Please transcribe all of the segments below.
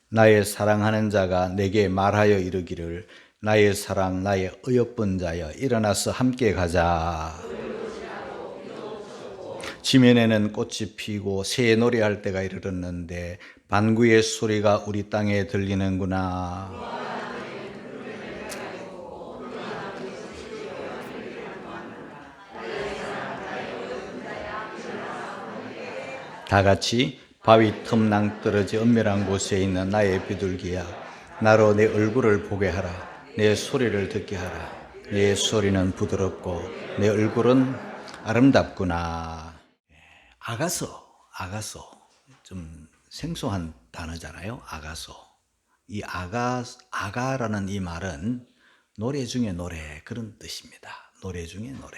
나의 사랑하는 자가 내게 말하여 이르기를 나의 사랑 나의 어여쁜 자여 일어나서 함께 가자. 지면에는 꽃이 피고 새 노래할 때가 이르렀는데 반구의 소리가 우리 땅에 들리는구나. 다 같이 바위 틈 낭떠러지 은밀한 곳에 있는 나의 비둘기야, 나로 내 얼굴을 보게 하라. 내 소리를 듣게 하라. 내 소리는 부드럽고 내 얼굴은 아름답구나. 아가서 좀 생소한 단어잖아요. 이 아가라는 이 말은 노래 중에 노래, 그런 뜻입니다. 노래 중에 노래.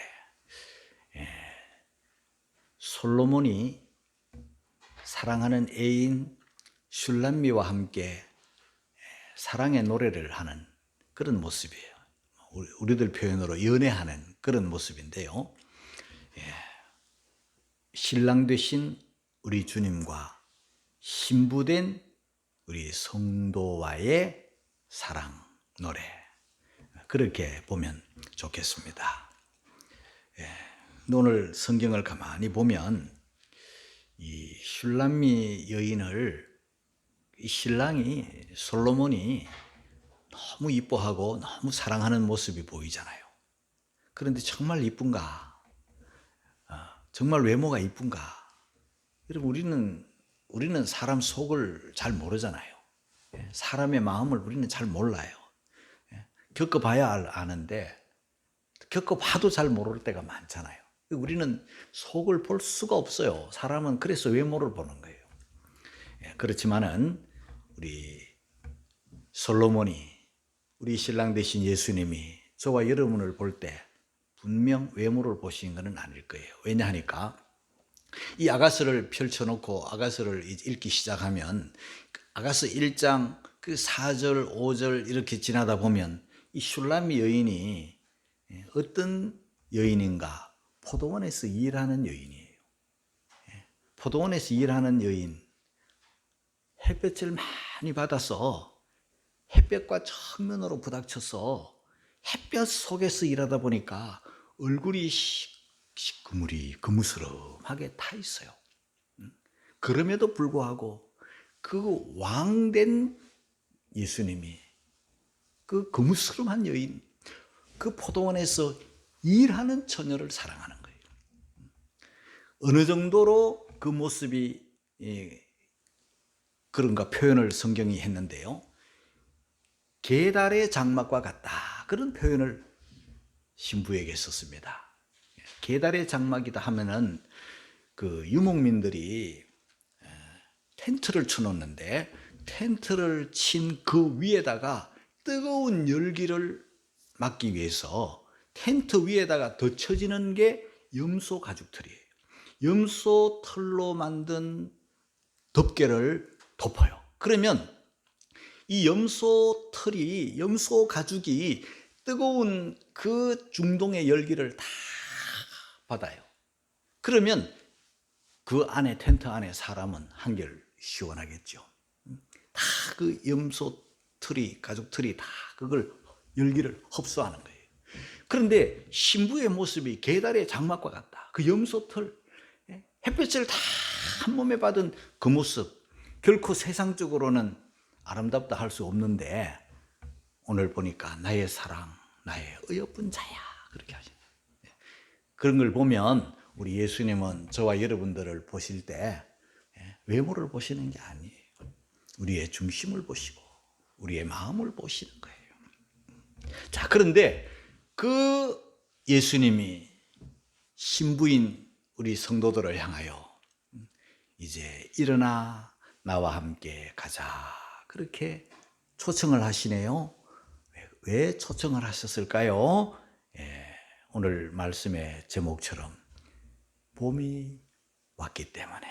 솔로몬이 사랑하는 애인 슐람미와 함께 사랑의 노래를 하는 그런 모습이에요. 우리들 표현으로 연애하는 그런 모습인데요. 신랑 되신 우리 주님과 신부된 우리 성도와의 사랑 노래, 그렇게 보면 좋겠습니다. 오늘 성경을 가만히 보면 이 슐람미 여인을 이 신랑이 솔로몬이 너무 이뻐하고 너무 사랑하는 모습이 보이잖아요. 그런데 정말 이쁜가? 정말 외모가 이쁜가? 여러분, 우리는 사람 속을 잘 모르잖아요. 사람의 마음을 우리는 잘 몰라요. 겪어봐야 아는데 겪어봐도 잘 모를 때가 많잖아요. 우리는 속을 볼 수가 없어요. 사람은 그래서 외모를 보는 거예요. 그렇지만은 우리 솔로몬이, 우리 신랑 되신 예수님이 저와 여러분을 볼 때 분명 외모를 보신 것은 아닐 거예요. 왜냐하니까 이 아가서를 펼쳐놓고 아가서를 읽기 시작하면 아가서 1장 그 4절, 5절 이렇게 지나다 보면 이 슐람미 여인이 어떤 여인인가? 포도원에서 일하는 여인이에요. 포도원에서 일하는 여인, 햇볕을 많이 받아서 햇볕과 정면으로 부닥쳐서 햇볕 속에서 일하다 보니까 얼굴이 그무스름하게 타 있어요. 그럼에도 불구하고 그 왕된 예수님이 그 그무스름한 여인, 그 포도원에서 일하는 처녀를 사랑하는 거예요. 어느 정도로 그 모습이 그런가 표현을 성경이 했는데요. 계달의 장막과 같다, 그런 표현을 신부에게 썼습니다. 계달의 장막이다 하면은 그 유목민들이 텐트를 쳐놓는데 텐트를 친 그 위에다가 뜨거운 열기를 막기 위해서 텐트 위에다가 덧쳐지는 게 염소 가죽털이에요. 염소 털로 만든 덮개를 덮어요. 그러면 이 염소 털이, 염소 가죽이 뜨거운 그 중동의 열기를 다 받아요. 그러면 그 안에, 텐트 안에 사람은 한결 시원하겠죠. 다 그 염소 털이, 가죽 털이 다 그걸 열기를 흡수하는 거예요. 그런데 신부의 모습이 계달의 장막과 같다. 그 염소 털, 햇볕을 다 한 몸에 받은 그 모습, 결코 세상적으로는 아름답다 할 수 없는데 오늘 보니까 나의 사랑, 나의 어여쁜 자야, 그렇게 하시네요. 그런 걸 보면 우리 예수님은 저와 여러분들을 보실 때 외모를 보시는 게 아니에요. 우리의 중심을 보시고 우리의 마음을 보시는 거예요. 자, 그런데 그 예수님이 신부인 우리 성도들을 향하여 이제 일어나 나와 함께 가자, 그렇게 초청을 하시네요. 왜 초청을 하셨을까요? 오늘 말씀의 제목처럼 봄이 왔기 때문에,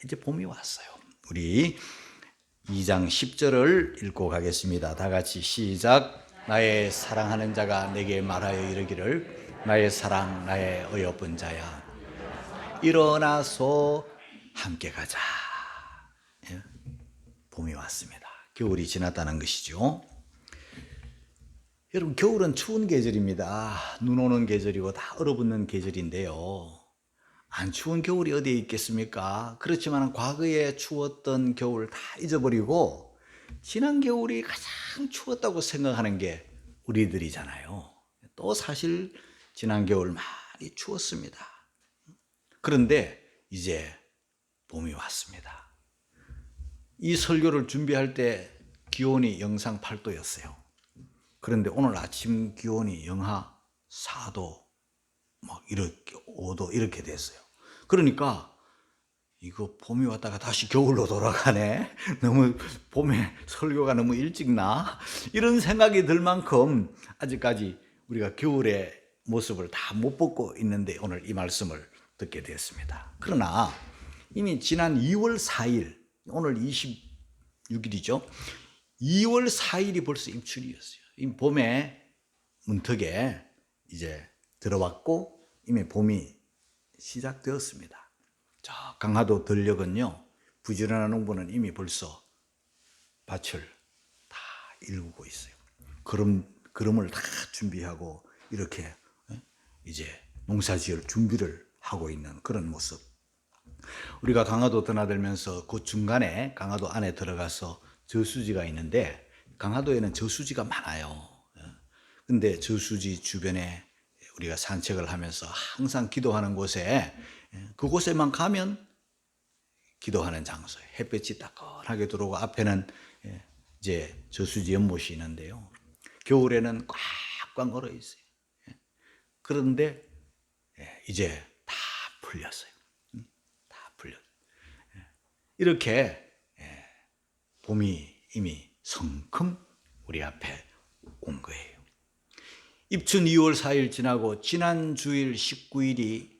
이제 봄이 왔어요. 우리 2장 10절을 읽고 가겠습니다. 다 같이 시작. 나의 사랑하는 자가 내게 말하여 이르기를 나의 사랑 나의 어여쁜 자야, 일어나서 함께 가자. 봄이 왔습니다. 겨울이 지났다는 것이죠. 여러분, 겨울은 추운 계절입니다. 눈 오는 계절이고 다 얼어붙는 계절인데요. 안 추운 겨울이 어디에 있겠습니까? 그렇지만 과거에 추웠던 겨울 다 잊어버리고 지난 겨울이 가장 추웠다고 생각하는 게 우리들이잖아요. 또 사실 지난 겨울 많이 추웠습니다. 그런데 이제 봄이 왔습니다. 이 설교를 준비할 때 기온이 영상 8도였어요. 그런데 오늘 아침 기온이 영하 4도, 막 이렇게 5도 이렇게 됐어요. 그러니까 이거 봄이 왔다가 다시 겨울로 돌아가네. 너무 봄에 설교가 너무 일찍 나? 이런 생각이 들 만큼 아직까지 우리가 겨울의 모습을 다 못 보고 있는데 오늘 이 말씀을 듣게 됐습니다. 그러나 이미 지난 2월 4일, 오늘 26일이죠. 2월 4일이 벌써 입춘이었어요. 이 봄의 문턱에 이제 들어왔고 이미 봄이 시작되었습니다. 저 강화도 들녘은요, 부지런한 농부는 이미 벌써 밭을 다 일구고 있어요. 그름을 다 준비하고 이렇게 이제 농사지을 준비를 하고 있는 그런 모습. 우리가 강화도 드나들면서 그 중간에 강화도 안에 들어가서 저수지가 있는데 강화도에는 저수지가 많아요. 근데 저수지 주변에 우리가 산책을 하면서 항상 기도하는 곳에, 그곳에만 가면 기도하는 장소예요. 햇볕이 따끈하게 들어오고 앞에는 이제 저수지 연못이 있는데요. 겨울에는 꽉꽉 얼어 있어요. 그런데 이제 다 풀렸어요. 다 풀렸어요. 이렇게 봄이 이미 성큼 우리 앞에 온 거예요. 입춘 2월 4일 지나고 지난 주일 19일이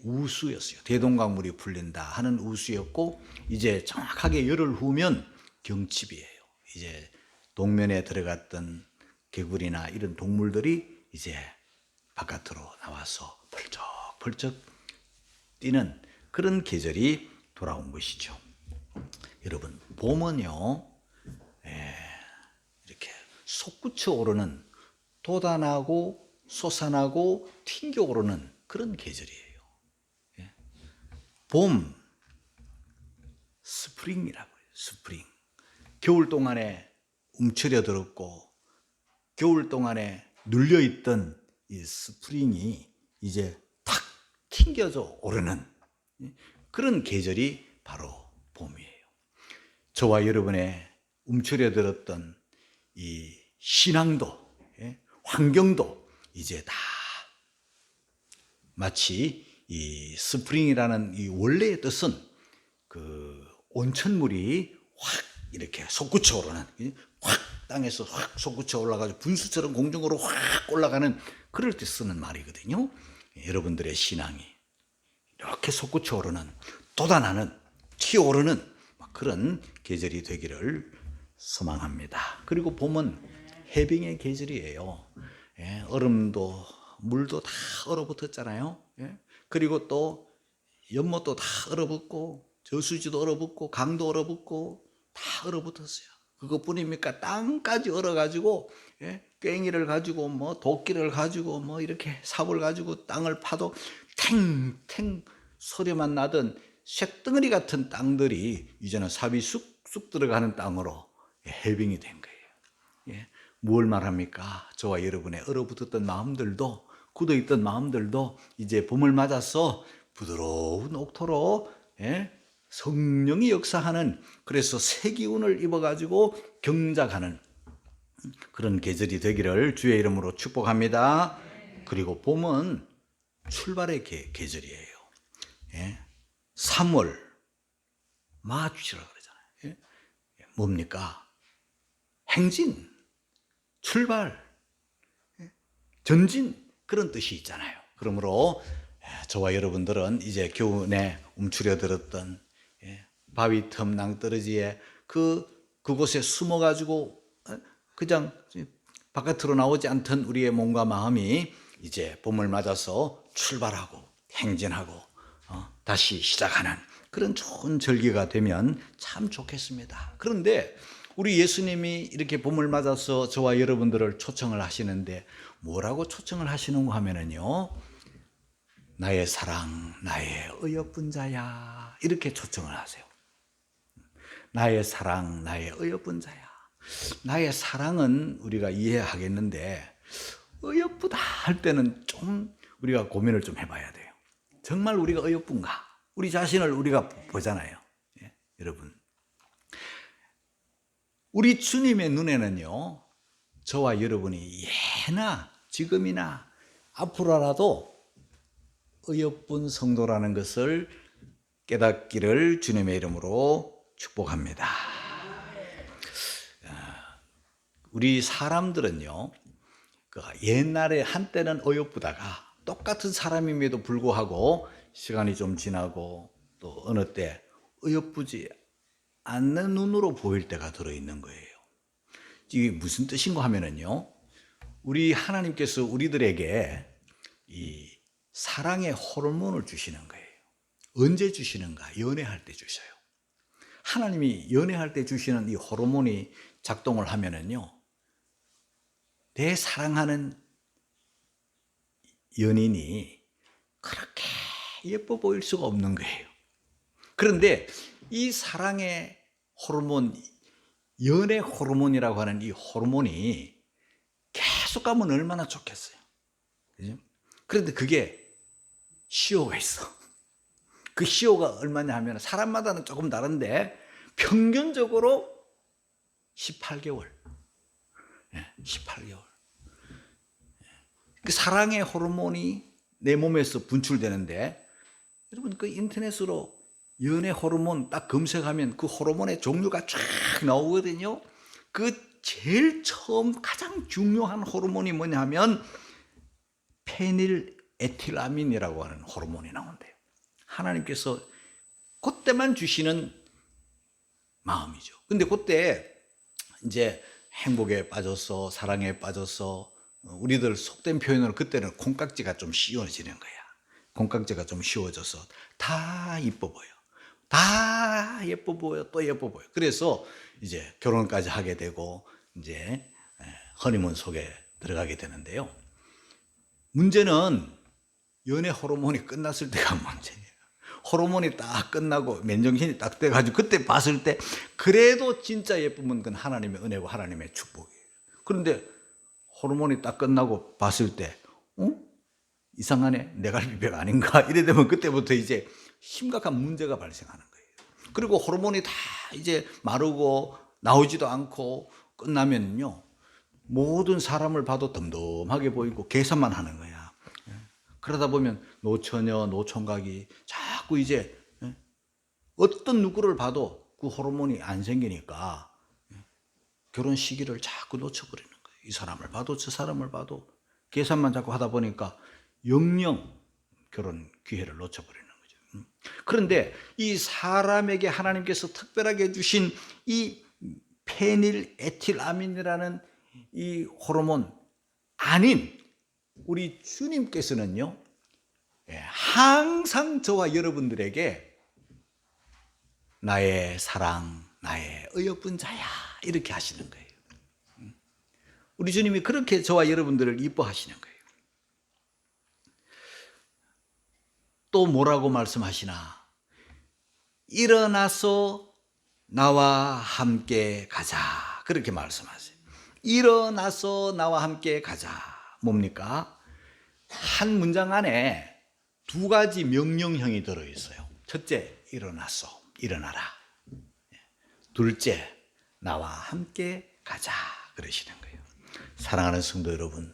우수였어요. 대동강물이 풀린다 하는 우수였고 이제 정확하게 열흘 후면 경칩이에요. 이제 동면에 들어갔던 개구리나 이런 동물들이 이제 바깥으로 나와서 펄쩍펄쩍 뛰는 그런 계절이 돌아온 것이죠. 여러분, 봄은요, 이렇게 솟구쳐 오르는, 돋아나고 솟아나고 튕겨 오르는 그런 계절이에요. 봄, 스프링이라고 해요. 스프링. 겨울 동안에 움츠려들었고 겨울 동안에 눌려있던 이 스프링이 이제 탁 튕겨져 오르는 그런 계절이 바로 봄이에요. 저와 여러분의 움츠려들었던 이 신앙도, 환경도 이제 다 마치 이 스프링이라는 이 원래의 뜻은 그 온천물이 확 이렇게 솟구쳐 오르는, 확 땅에서 확 솟구쳐 올라가지고 분수처럼 공중으로 확 올라가는 그럴 때 쓰는 말이거든요. 여러분들의 신앙이 이렇게 솟구쳐 오르는, 돋아나는, 튀어오르는 그런 계절이 되기를 소망합니다. 그리고 봄은 해빙의 계절이에요. 얼음도 물도 다 얼어붙었잖아요. 그리고 또 연못도 다 얼어붙고 저수지도 얼어붙고 강도 얼어붙고 다 얼어붙었어요. 그것뿐입니까? 땅까지 얼어가지고 괭이를 가지고 뭐 도끼를 가지고 뭐 이렇게 삽을 가지고 땅을 파도 탱탱 소리만 나던 쇳덩어리 같은 땅들이 이제는 삽이 쑥쑥 들어가는 땅으로 해빙이 된 거예요. 뭘 말합니까? 저와 여러분의 얼어붙었던 마음들도, 굳어있던 마음들도 이제 봄을 맞아서 부드러운 옥토로 성령이 역사하는, 그래서 새 기운을 입어가지고 경작하는 그런 계절이 되기를 주의 이름으로 축복합니다. 그리고 봄은 출발의 계절이에요. 3월 마주치라 그러잖아요. 뭡니까? 행진, 출발, 전진, 그런 뜻이 있잖아요. 그러므로 저와 여러분들은 이제 교훈에 움츠려들었던 바위 틈 낭떠러지에 그곳에 숨어가지고 그냥 바깥으로 나오지 않던 우리의 몸과 마음이 이제 봄을 맞아서 출발하고 행진하고 다시 시작하는 그런 좋은 절기가 되면 참 좋겠습니다. 그런데 우리 예수님이 이렇게 봄을 맞아서 저와 여러분들을 초청을 하시는데 뭐라고 초청을 하시는가 하면은요, 나의 사랑, 나의 어여쁜 자야, 이렇게 초청을 하세요. 나의 사랑, 나의 어여쁜 자야. 나의 사랑은 우리가 이해하겠는데 어여쁘다 할 때는 좀 우리가 고민을 좀 해봐야 돼요. 정말 우리가 어여쁜가? 우리 자신을 우리가 보잖아요. 예, 여러분, 우리 주님의 눈에는요, 저와 여러분이 예나 지금이나 앞으로라도 어여쁜 성도라는 것을 깨닫기를 주님의 이름으로 축복합니다. 우리 사람들은요, 옛날에 한때는 어여쁘다가 똑같은 사람임에도 불구하고 시간이 좀 지나고 또 어느 때 어여쁘지 않는 눈으로 보일 때가 들어있는 거예요. 이게 무슨 뜻인가 하면은요, 우리 하나님께서 우리들에게 이 사랑의 호르몬을 주시는 거예요. 언제 주시는가? 연애할 때 주셔요. 하나님이 연애할 때 주시는 이 호르몬이 작동을 하면은요, 내 사랑하는 연인이 그렇게 예뻐 보일 수가 없는 거예요. 그런데 이 사랑의 호르몬, 연애 호르몬이라고 하는 이 호르몬이 계속 가면 얼마나 좋겠어요. 그죠? 그런데 그게 시효가 있어. 그 시효가 얼마냐 하면 사람마다는 조금 다른데 평균적으로 18개월. 18개월. 그 사랑의 호르몬이 내 몸에서 분출되는데, 여러분 그 인터넷으로 연애 호르몬 딱 검색하면 그 호르몬의 종류가 쫙 나오거든요. 그 제일 처음 가장 중요한 호르몬이 뭐냐 하면 페닐에틸아민이라고 하는 호르몬이 나온대요. 하나님께서 그때만 주시는 마음이죠. 근데 그때 이제 행복에 빠져서 사랑에 빠져서 우리들 속된 표현으로 그때는 콩깍지가 좀 씌워지는 거야. 콩깍지가 좀 씌워져서 다 이뻐 보여. 다 예뻐 보여. 또 예뻐 보여. 그래서 이제 결혼까지 하게 되고 이제 허니문 속에 들어가게 되는데요. 문제는 연애 호르몬이 끝났을 때가 문제예요. 호르몬이 딱 끝나고 맨정신이 딱 돼가지고 그때 봤을 때 그래도 진짜 예쁘면 그건 하나님의 은혜고 하나님의 축복이에요. 그런데 호르몬이 딱 끝나고 봤을 때 이상하네, 내 갈비뼈가 아닌가 이래 되면 그때부터 이제 심각한 문제가 발생하는 거예요. 그리고 호르몬이 다 이제 마르고 나오지도 않고 끝나면요, 모든 사람을 봐도 덤덤하게 보이고 계산만 하는 거야. 그러다 보면 노처녀, 노총각이 자꾸 이제 어떤 누구를 봐도 그 호르몬이 안 생기니까 결혼 시기를 자꾸 놓쳐버리는 거예요. 이 사람을 봐도 저 사람을 봐도 계산만 자꾸 하다 보니까 영영 결혼 기회를 놓쳐버리는 거죠. 그런데 이 사람에게 하나님께서 특별하게 주신 이 페닐에틸아민이라는 이 호르몬 아닌 우리 주님께서는요, 항상 저와 여러분들에게 나의 사랑, 나의 어여쁜 자야 이렇게 하시는 거예요. 우리 주님이 그렇게 저와 여러분들을 이뻐하시는 거예요. 또 뭐라고 말씀하시나? 일어나서 나와 함께 가자, 그렇게 말씀하세요. 일어나서 나와 함께 가자. 뭡니까? 한 문장 안에 두 가지 명령형이 들어있어요. 첫째, 일어나서, 일어나라. 둘째, 나와 함께 가자, 그러시는 거예요. 사랑하는 성도 여러분,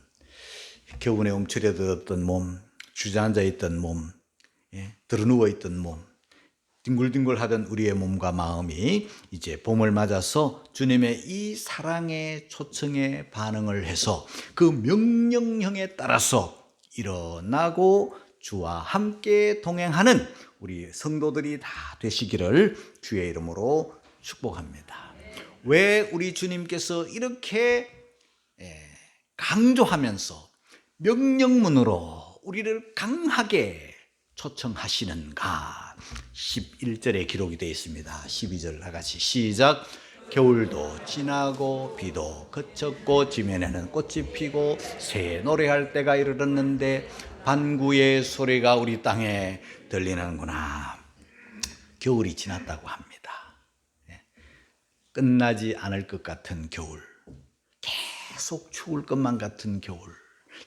겨우내 움츠려들었던 몸, 주저앉아 있던 몸, 드러누워 있던 몸, 뒹굴뒹굴하던 우리의 몸과 마음이 이제 봄을 맞아서 주님의 이 사랑의 초청에 반응을 해서 그 명령형에 따라서 일어나고 주와 함께 동행하는 우리 성도들이 다 되시기를 주의 이름으로 축복합니다. 왜 우리 주님께서 이렇게 강조하면서 명령문으로 우리를 강하게 초청하시는가? 11절에 기록이 되어 있습니다. 12절 다 같이 시작. 겨울도 지나고 비도 그쳤고 지면에는 꽃이 피고 새 노래할 때가 이르렀는데 반구의 소리가 우리 땅에 들리는구나. 겨울이 지났다고 합니다. 끝나지 않을 것 같은 겨울, 계속 추울 것만 같은 겨울,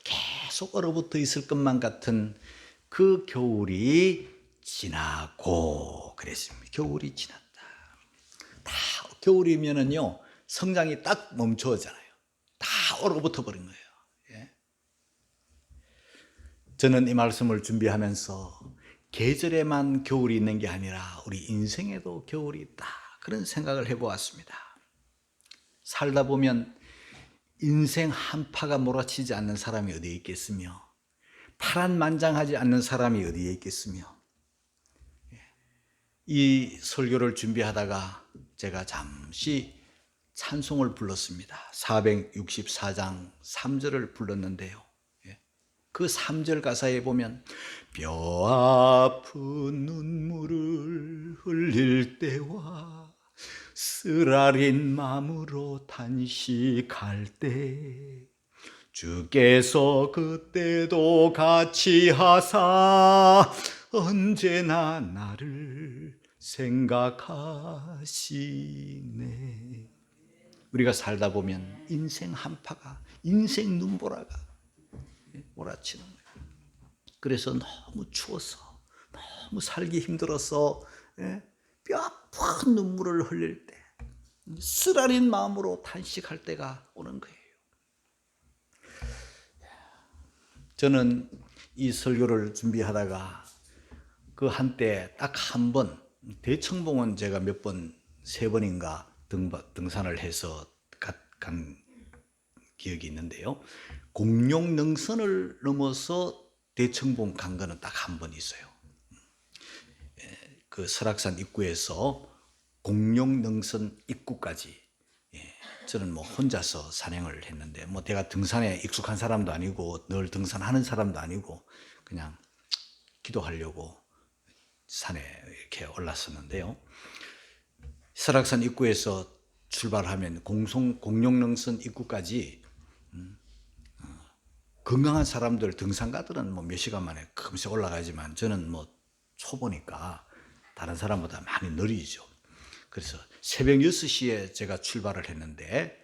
계속 얼어붙어 있을 것만 같은 그 겨울이 지나고 그랬습니다. 겨울이 지났다. 다 겨울이면은요 성장이 딱 멈춰잖아요. 다 얼어붙어 버린 거예요. 예? 저는 이 말씀을 준비하면서 계절에만 겨울이 있는 게 아니라 우리 인생에도 겨울이 있다, 그런 생각을 해보았습니다. 살다 보면 인생 한파가 몰아치지 않는 사람이 어디에 있겠으며 파란만장하지 않는 사람이 어디에 있겠으며, 이 설교를 준비하다가 제가 잠시 찬송을 불렀습니다. 464장 3절을 불렀는데요, 그 3절 가사에 보면 뼈 아픈 눈물을 흘릴 때와 쓰라린 마음으로 탄식할 때 주께서 그때도 같이 하사 언제나 나를 생각하시네. 우리가 살다 보면 인생 한파가, 인생 눈보라가 몰아치는 거예요. 그래서 너무 추워서, 너무 살기 힘들어서 뼈 아픈 눈물을 흘릴 때, 쓰라린 마음으로 탄식할 때가 오는 거예요. 저는 이 설교를 준비하다가 그 한때 딱 한 번, 대청봉은 제가 몇 번, 3번인가 등산을 해서 간 기억이 있는데요, 공룡능선을 넘어서 대청봉 간 거는 딱 한 번 있어요. 그 설악산 입구에서 공룡능선 입구까지 저는 뭐 혼자서 산행을 했는데, 뭐 제가 등산에 익숙한 사람도 아니고 늘 등산하는 사람도 아니고 그냥 기도하려고 산에 이렇게 올랐었는데요, 설악산 입구에서 출발하면 공룡능선 입구까지 건강한 사람들, 등산가들은 뭐 몇 시간 만에 금세 올라가지만 저는 뭐 초보니까 다른 사람보다 많이 느리죠. 그래서 새벽 6시에 제가 출발을 했는데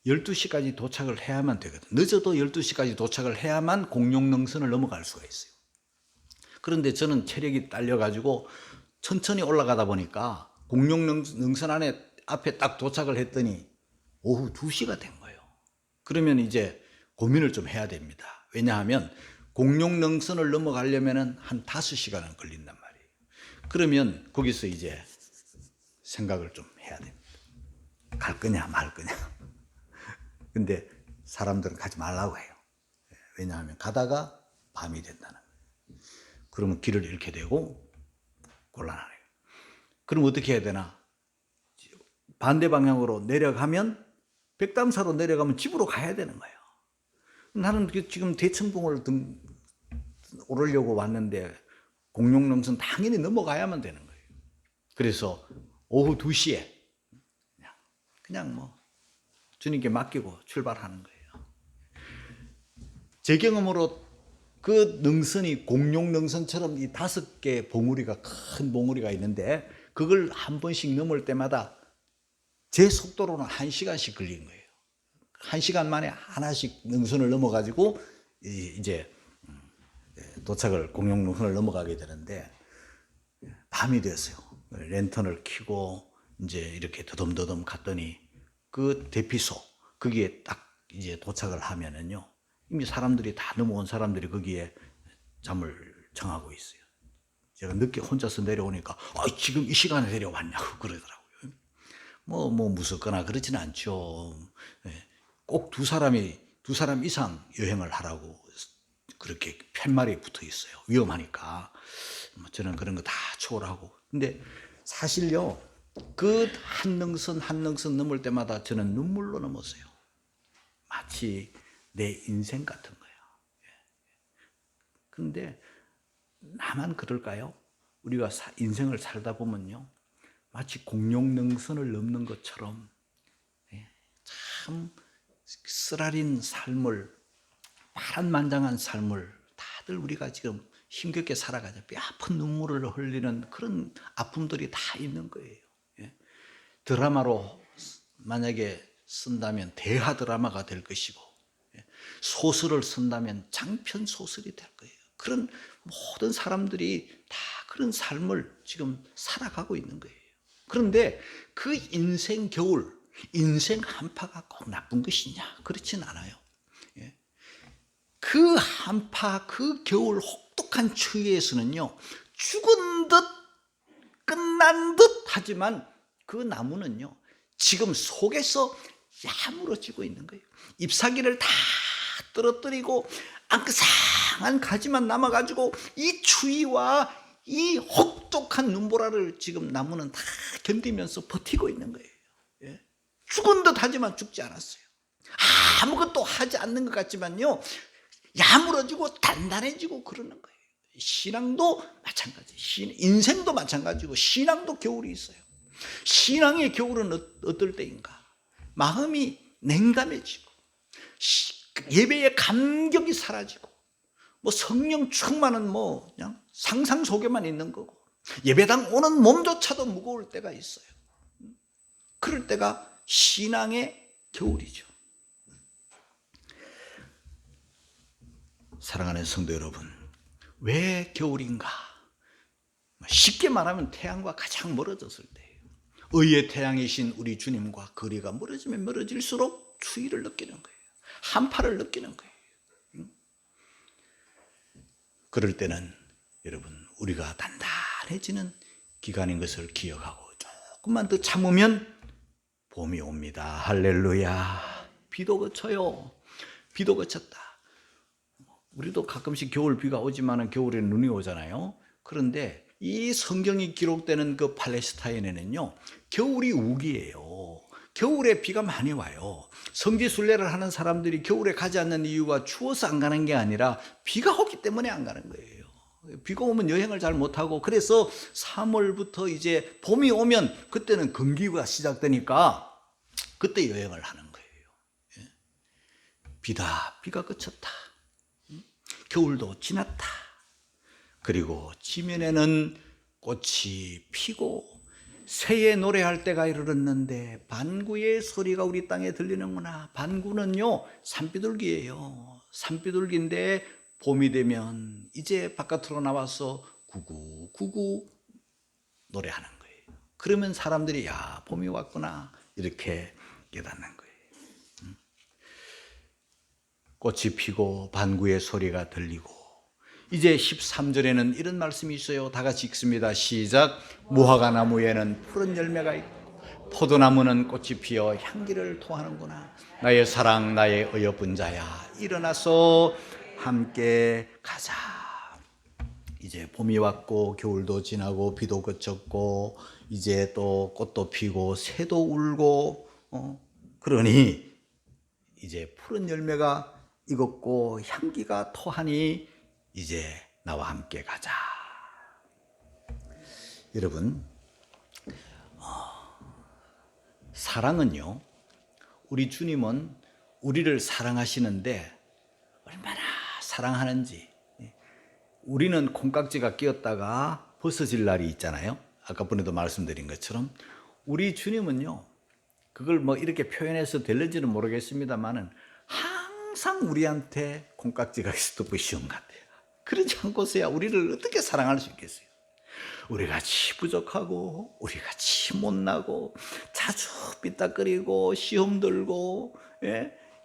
12시까지 도착을 해야만 되거든요. 늦어도 12시까지 도착을 해야만 공룡능선을 넘어갈 수가 있어요. 그런데 저는 체력이 딸려가지고 천천히 올라가다 보니까 공룡능선 앞에 딱 도착을 했더니 오후 2시가 된 거예요. 그러면 이제 고민을 좀 해야 됩니다. 왜냐하면 공룡능선을 넘어가려면 한 5시간은 걸린단 말이에요. 그러면 거기서 이제 생각을 좀 해야 됩니다. 갈 거냐 말 거냐. 근데 사람들은 가지 말라고 해요. 왜냐하면 가다가 밤이 된다는 거예요. 그러면 길을 잃게 되고 곤란하네요. 그럼 어떻게 해야 되나? 반대 방향으로 내려가면, 백담사로 내려가면 집으로 가야 되는 거예요. 나는 지금 대청봉을 오르려고 왔는데 공룡능선 당연히 넘어가야만 되는 거예요. 그래서 오후 2시에 그냥 뭐 주님께 맡기고 출발하는 거예요. 제 경험으로 그 능선이 공룡능선처럼 이 5개 봉우리가, 큰 봉우리가 있는데 그걸 한 번씩 넘을 때마다 제 속도로는 1시간씩 걸린 거예요. 1시간 만에 하나씩 능선을 넘어가지고 이제 도착을, 공룡능선을 넘어가게 되는데 밤이 됐어요. 랜턴을 켜고 이제 이렇게 더듬더듬 갔더니 그 대피소, 거기에 딱 이제 도착을 하면은요, 이미 사람들이 다 넘어온 사람들이 거기에 잠을 정하고 있어요. 제가 늦게 혼자서 내려오니까 지금 이 시간에 내려왔냐고 그러더라고요. 뭐 무섭거나 그렇지는 않죠. 꼭 두 사람 이상 여행을 하라고 그렇게 팻말이 붙어 있어요. 위험하니까. 저는 그런 거 다 초월하고. 근데 사실요, 그 한 능선 넘을 때마다 저는 눈물로 넘었어요. 마치 내 인생 같은 거예요. 그런데 나만 그럴까요? 우리가 인생을 살다 보면요, 마치 공룡능선을 넘는 것처럼 참 쓰라린 삶을, 파란만장한 삶을 다들 우리가 지금 힘겹게 살아가죠. 뼈아픈 눈물을 흘리는 그런 아픔들이 다 있는 거예요. 예. 드라마로 만약에 쓴다면 대하 드라마가 될 것이고, 예. 소설을 쓴다면 장편 소설이 될 거예요. 그런 모든 사람들이 다 그런 삶을 지금 살아가고 있는 거예요. 그런데 그 인생 겨울, 인생 한파가 꼭 나쁜 것이냐? 그렇진 않아요. 예. 그 한파, 그 겨울 혹독한 추위에서는요, 죽은 듯 끝난 듯 하지만 그 나무는요, 지금 속에서 야무러지고 있는 거예요. 잎사귀를 다 떨어뜨리고 앙상한 가지만 남아가지고 이 추위와 이 혹독한 눈보라를 지금 나무는 다 견디면서 버티고 있는 거예요. 예? 죽은 듯 하지만 죽지 않았어요. 아무것도 하지 않는 것 같지만요, 야무러지고 단단해지고 그러는 거예요. 신앙도 마찬가지, 인생도 마찬가지고 신앙도 겨울이 있어요. 신앙의 겨울은 어떨 때인가? 마음이 냉담해지고 예배의 감격이 사라지고 뭐 성령 충만은 뭐 그냥 상상 속에만 있는 거고, 예배당 오는 몸조차도 무거울 때가 있어요. 그럴 때가 신앙의 겨울이죠. 사랑하는 성도 여러분, 왜 겨울인가? 쉽게 말하면 태양과 가장 멀어졌을 때예요. 의의 태양이신 우리 주님과 거리가 멀어지면 멀어질수록 추위를 느끼는 거예요. 한파를 느끼는 거예요. 그럴 때는 여러분, 우리가 단단해지는 기간인 것을 기억하고 조금만 더 참으면 봄이 옵니다. 할렐루야. 비도 그쳐요. 비도 그쳤다. 우리도 가끔씩 겨울 비가 오지만 겨울에 눈이 오잖아요. 그런데 이 성경이 기록되는 그 팔레스타인에는요, 겨울이 우기예요. 겨울에 비가 많이 와요. 성지순례를 하는 사람들이 겨울에 가지 않는 이유가 추워서 안 가는 게 아니라 비가 오기 때문에 안 가는 거예요. 비가 오면 여행을 잘 못하고, 그래서 3월부터 이제 봄이 오면 그때는 건기가 시작되니까 그때 여행을 하는 거예요. 비가 그쳤다. 겨울도 지났다. 그리고 지면에는 꽃이 피고 새의 노래할 때가 이르렀는데 반구의 소리가 우리 땅에 들리는구나. 반구는요, 산비둘기예요. 산비둘기인데 봄이 되면 이제 바깥으로 나와서 구구구구 노래하는 거예요. 그러면 사람들이 야, 봄이 왔구나 이렇게 깨닫는 거예요. 꽃이 피고 반구의 소리가 들리고, 이제 13절에는 이런 말씀이 있어요. 다 같이 읽습니다. 시작. 무화과 나무에는 푸른 열매가 있고 포도나무는 꽃이 피어 향기를 토하는구나. 나의 사랑, 나의 어여쁜 자야, 일어나서 함께 가자. 이제 봄이 왔고 겨울도 지나고 비도 그쳤고 이제 또 꽃도 피고 새도 울고 그러니 이제 푸른 열매가 익었고 향기가 토하니 이제 나와 함께 가자. 여러분, 사랑은요, 우리 주님은 우리를 사랑하시는데 얼마나 사랑하는지, 우리는 콩깍지가 끼었다가 벗어질 날이 있잖아요. 아까 번에도 말씀드린 것처럼 우리 주님은요, 그걸 뭐 이렇게 표현해서 될는지는 모르겠습니다만은 항상 우리한테 콩깍지가 있어도 쉬운 것 같아요. 그렇지 않고서야 우리를 어떻게 사랑할 수 있겠어요? 우리같이 부족하고 우리같이 못나고 자주 삐딱거리고 시험 들고,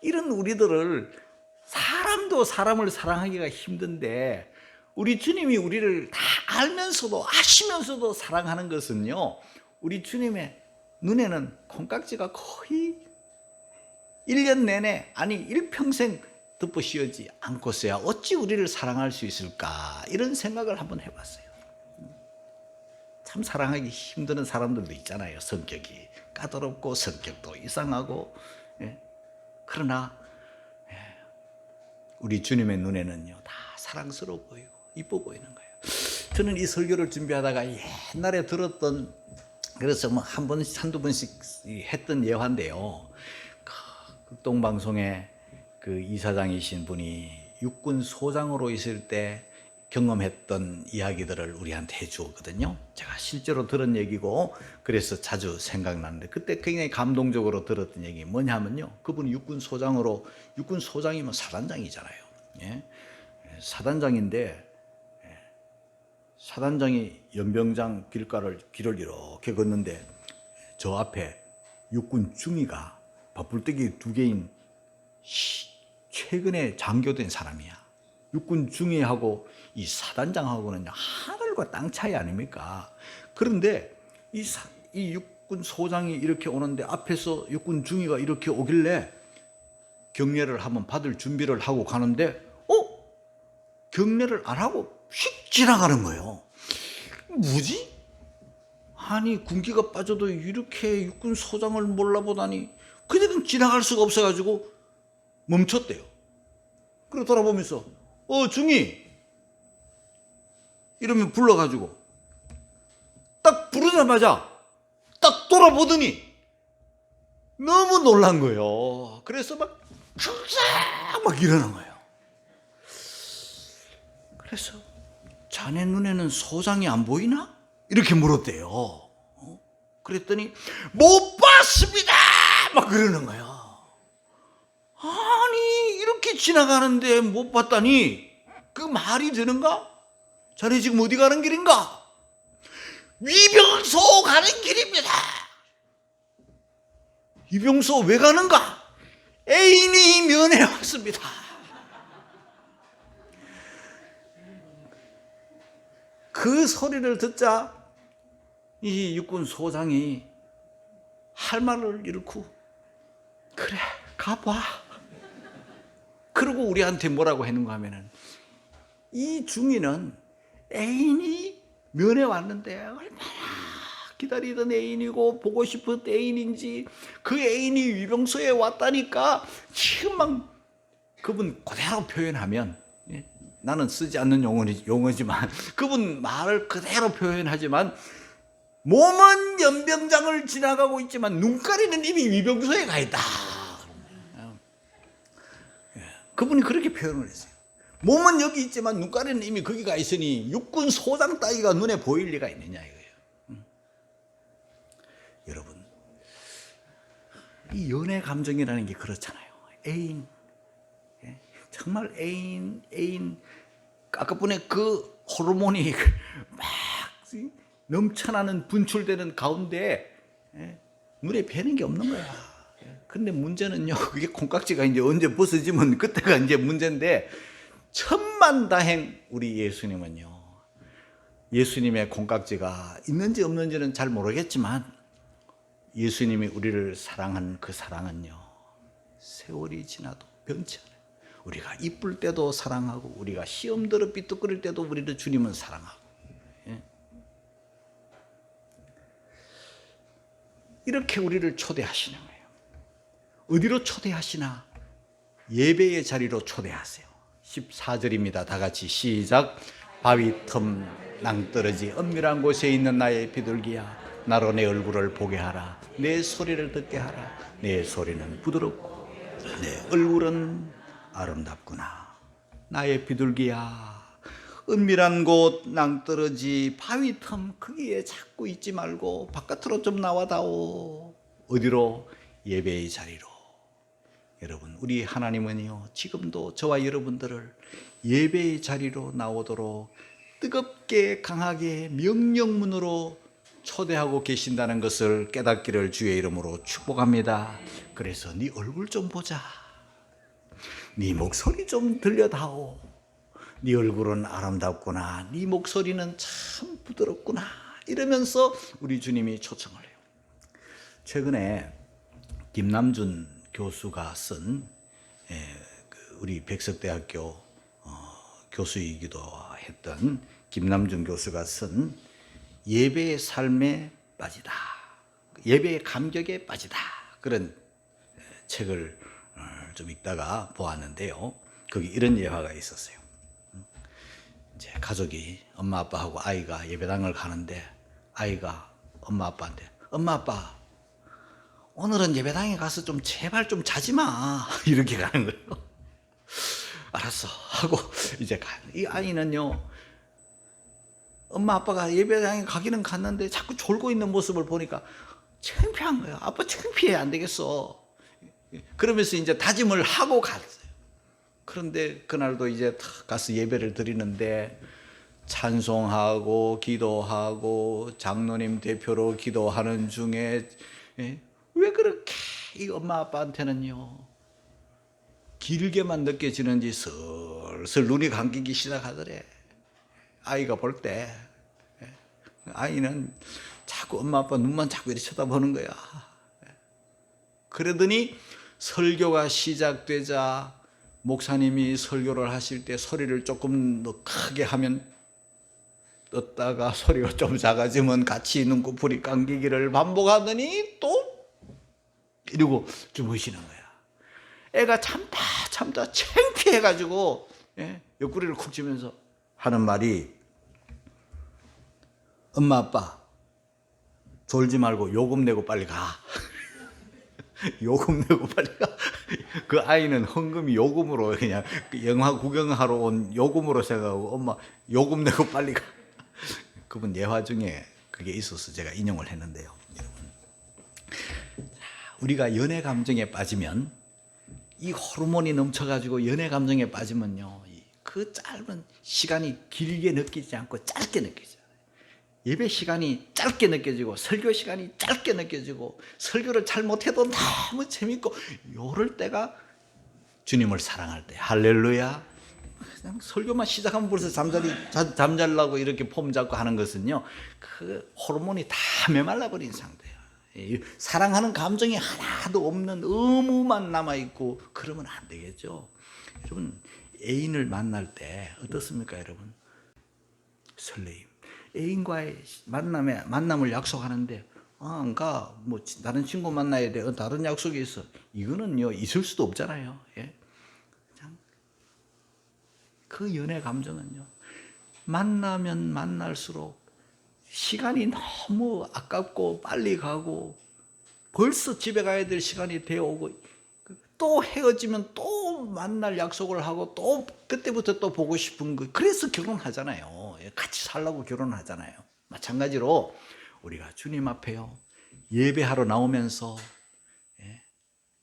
이런 우리들을, 사람도 사람을 사랑하기가 힘든데 우리 주님이 우리를 다 알면서도 아시면서도 사랑하는 것은요, 우리 주님의 눈에는 콩깍지가 거의 1년 내내, 아니 일평생 덮어씌우지 않고서야 어찌 우리를 사랑할 수 있을까, 이런 생각을 한번 해봤어요. 참 사랑하기 힘든 사람들도 있잖아요. 성격이 까다롭고 성격도 이상하고, 그러나 우리 주님의 눈에는요, 다 사랑스러워 보이고 이뻐 보이는 거예요. 저는 이 설교를 준비하다가 옛날에 들었던, 그래서 뭐 한두 번씩 했던 예화인데요, 극동방송에 그 이사장이신 분이 육군 소장으로 있을 때 경험했던 이야기들을 우리한테 해주었거든요. 제가 실제로 들은 얘기고 그래서 자주 생각나는데 그때 굉장히 감동적으로 들었던 얘기 뭐냐면요. 그분이 육군 소장이면 사단장이잖아요. 예? 사단장인데 사단장이 연병장 길을 이렇게 걷는데 저 앞에 육군 중위가 밥불떼기 2개인 최근에 장교된 사람이야. 육군 중위하고 이 사단장하고는 하늘과 땅 차이 아닙니까? 그런데 이 육군 소장이 이렇게 오는데 앞에서 육군 중위가 이렇게 오길래 경례를 한번 받을 준비를 하고 가는데 경례를 안 하고 휙 지나가는 거예요. 뭐지? 아니 군기가 빠져도 이렇게 육군 소장을 몰라보다니 그들은 지나갈 수가 없어가지고 멈췄대요. 그리고 돌아보면서 중이 이러면 불러가지고 딱 부르자마자 딱 돌아보더니 너무 놀란 거예요. 그래서 막 일어난 거예요. 그래서 자네 눈에는 소장이 안 보이나? 이렇게 물었대요. 그랬더니 못 봤습니다! 막 그러는 거예요. 아니 이렇게 지나가는데 못 봤다니 그 말이 되는가? 자네 지금 어디 가는 길인가? 위병소 가는 길입니다. 위병소 왜 가는가? 애인이 면회 왔습니다. 그 소리를 듣자 이 육군 소장이 할 말을 잃고 그래 가봐. 그러고 우리한테 뭐라고 했는가 하면은 이 중위는 애인이 면회 왔는데 얼마나 기다리던 애인이고 보고 싶은 애인인지 그 애인이 위병소에 왔다니까 지금 막 그분 그대로 표현하면 나는 쓰지 않는 용어지만 그분 말을 그대로 표현하지만 몸은 연병장을 지나가고 있지만 눈가리는 이미 위병소에 가 있다. 그분이 그렇게 표현을 했어요. 몸은 여기 있지만 눈가리는 이미 거기 가 있으니 육군 소장 따위가 눈에 보일 리가 있느냐 이거예요. 여러분, 이 연애 감정이라는 게 그렇잖아요. 애인, 정말 애인. 아까 보니 그 호르몬이 막 넘쳐나는 분출되는 가운데 눈에 뵈는 게 없는 거야. 근데 문제는요, 그게 콩깍지가 이제 언제 벗어지면 그때가 이제 문제인데, 천만다행 우리 예수님은요, 예수님의 콩깍지가 있는지 없는지는 잘 모르겠지만, 예수님이 우리를 사랑한 그 사랑은요, 세월이 지나도 변치 않아요. 우리가 이쁠 때도 사랑하고, 우리가 시험 들어 삐뚤거릴 때도 우리를 주님은 사랑하고. 이렇게 우리를 초대하시는 거예요. 어디로 초대하시나? 예배의 자리로 초대하세요. 14절입니다. 다 같이 시작. 바위 틈 낭떠러지 은밀한 곳에 있는 나의 비둘기야, 나로 내 얼굴을 보게 하라. 내 소리를 듣게 하라. 내 소리는 부드럽고 내 얼굴은 아름답구나. 나의 비둘기야, 은밀한 곳 낭떠러지 바위 틈 거기에 자꾸 있지 말고 바깥으로 좀 나와다오. 어디로? 예배의 자리로. 여러분, 우리 하나님은요, 지금도 저와 여러분들을 예배의 자리로 나오도록 뜨겁게 강하게 명령문으로 초대하고 계신다는 것을 깨닫기를 주의 이름으로 축복합니다. 그래서 네 얼굴 좀 보자. 네 목소리 좀 들려다오. 네 얼굴은 아름답구나. 네 목소리는 참 부드럽구나. 이러면서 우리 주님이 초청을 해요. 최근에 김남준 교수가 쓴 우리 백석대학교 교수이기도 했던 김남준 교수가 쓴 예배의 삶에 빠지다, 예배의 감격에 빠지다, 그런 책을 좀 읽다가 보았는데요. 거기 이런 예화가 있었어요. 이제 가족이, 엄마 아빠하고 아이가 예배당을 가는데 아이가 엄마 아빠한테, 엄마 아빠 오늘은 예배당에 가서 좀 제발 좀 자지 마. 이렇게 가는 거예요. 알았어 하고 이제 이 아이는요, 엄마 아빠가 예배당에 가기는 갔는데 자꾸 졸고 있는 모습을 보니까 창피한 거예요. 아빠 창피해, 안 되겠어. 그러면서 이제 다짐을 하고 갔어요. 그런데 그날도 이제 탁 가서 예배를 드리는데 찬송하고 기도하고 장로님 대표로 기도하는 중에 왜 그렇게 이 엄마 아빠한테는요 길게만 느껴지는지 슬슬 눈이 감기기 시작하더래. 아이가 볼 때 아이는 자꾸 엄마 아빠 눈만 자꾸 이렇게 쳐다보는 거야. 그러더니 설교가 시작되자 목사님이 설교를 하실 때 소리를 조금 더 크게 하면 떴다가 소리가 좀 작아지면 같이 눈꺼풀이 감기기를 반복하더니 또 이러고 주무시는 거야. 애가 참다 창피해가지고 옆구리를 쿡 찌면서 하는 말이, 엄마 아빠 졸지 말고 요금 내고 빨리 가. 요금 내고 빨리 가. 그 아이는 헌금이 요금으로 그냥 영화 구경하러 온 요금으로 생각하고 엄마 요금 내고 빨리 가. 그분 예화 중에 그게 있어서 제가 인용을 했는데요. 여러분, 우리가 연애 감정에 빠지면, 이 호르몬이 넘쳐가지고 연애 감정에 빠지면요, 그 짧은 시간이 길게 느끼지 않고 짧게 느껴져요. 예배 시간이 짧게 느껴지고 설교 시간이 짧게 느껴지고 설교를 잘 못해도 너무 재밌고, 요럴 때가 주님을 사랑할 때. 할렐루야. 그냥 설교만 시작하면 벌써 잠자려고 이렇게 폼 잡고 하는 것은요, 그 호르몬이 다 메말라 버린 상태예요. 사랑하는 감정이 하나도 없는 의무만 남아있고 그러면 안 되겠죠. 여러분, 애인을 만날 때 어떻습니까 여러분? 설레임. 애인과의 만남을 약속하는데 안 가, 뭐 다른 친구 만나야 돼, 다른 약속이 있어, 이거는요 있을 수도 없잖아요. 그 연애 감정은요, 만나면 만날수록 시간이 너무 아깝고 빨리 가고 벌써 집에 가야 될 시간이 되어오고 또 헤어지면 또 만날 약속을 하고 또 그때부터 또 보고 싶은 거. 그래서 결혼하잖아요. 같이 살라고 결혼하잖아요. 마찬가지로 우리가 주님 앞에요 예배하러 나오면서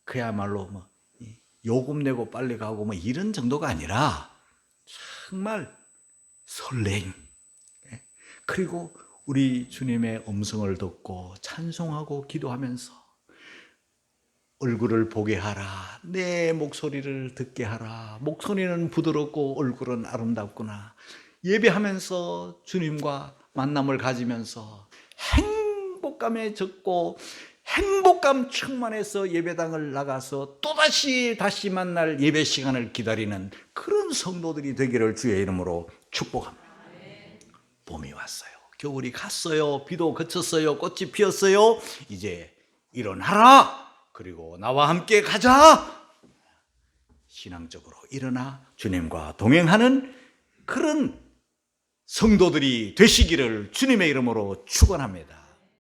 그야말로 뭐 요금 내고 빨리 가고 뭐 이런 정도가 아니라 정말 설레임, 그리고 우리 주님의 음성을 듣고 찬송하고 기도하면서 얼굴을 보게 하라, 내 목소리를 듣게 하라. 목소리는 부드럽고 얼굴은 아름답구나. 예배하면서 주님과 만남을 가지면서 행복감에 젖고 행복감 충만해서 예배당을 나가서 또다시 만날 예배 시간을 기다리는 그런 성도들이 되기를 주의 이름으로 축복합니다. 봄이 왔어요. 겨울이 갔어요. 비도 그쳤어요. 꽃이 피었어요. 이제 일어나라. 그리고 나와 함께 가자. 신앙적으로 일어나 주님과 동행하는 그런 성도들이 되시기를 주님의 이름으로 축원합니다.